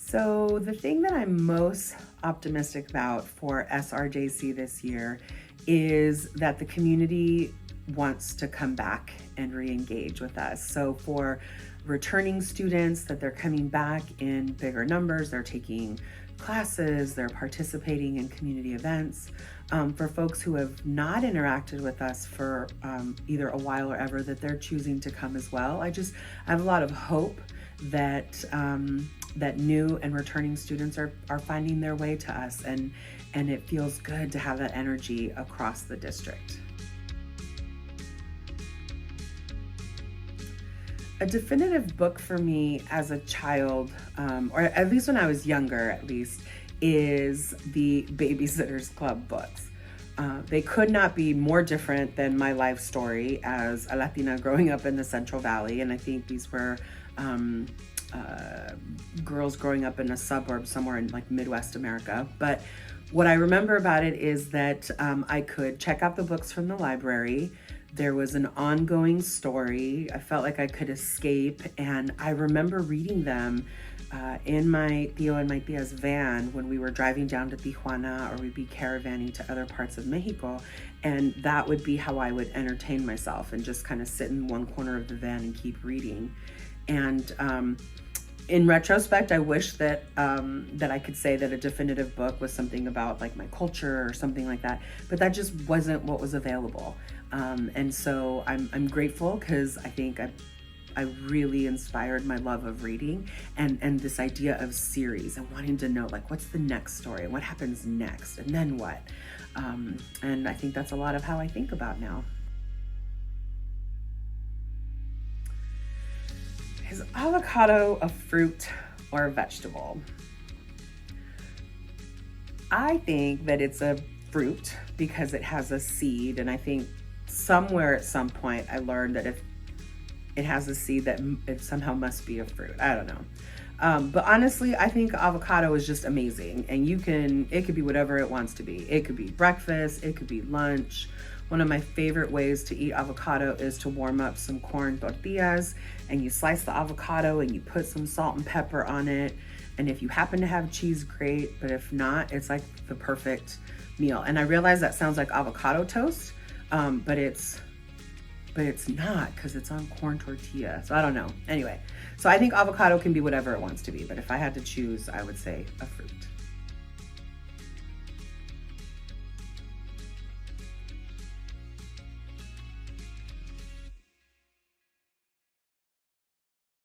So the thing that I'm most optimistic about for SRJC this year is that the community wants to come back and re-engage with us. So for returning students, that they're coming back in bigger numbers, they're taking classes, they're participating in community events. For folks who have not interacted with us for either a while or ever, that they're choosing to come as well. I have a lot of hope that that new and returning students are finding their way to us, and it feels good to have that energy across the district. A definitive book for me as a child, or at least when I was younger at least, is the Babysitters Club books. They could not be more different than my life story as a Latina growing up in the Central Valley, and I think these were girls growing up in a suburb somewhere in like Midwest America. But what I remember about it is that I could check out the books from the library. There was an ongoing story. I felt like I could escape, and I remember reading them in my Tío and my Tía's van when we were driving down to Tijuana, or we'd be caravanning to other parts of Mexico, and that would be how I would entertain myself and just kind of sit in one corner of the van and keep reading. And in retrospect, I wish that that I could say that a definitive book was something about like my culture or something like that, but that just wasn't what was available. And so I'm grateful, because I think I really inspired my love of reading and this idea of series and wanting to know like what's the next story and what happens next and then what. And I think that's a lot of how I think about now. Is avocado a fruit or a vegetable? I think that it's a fruit because it has a seed, and I think somewhere at some point I learned that if it has a seed that it somehow must be a fruit. I don't know. But honestly, I think avocado is just amazing, and it could be whatever it wants to be. It could be breakfast, it could be lunch. One of my favorite ways to eat avocado is to warm up some corn tortillas, and you slice the avocado and you put some salt and pepper on it. And if you happen to have cheese, great, but if not, it's like the perfect meal. And I realize that sounds like avocado toast, but it's not, because it's on corn tortilla. So I don't know. Anyway, so I think avocado can be whatever it wants to be, but if I had to choose, I would say a fruit.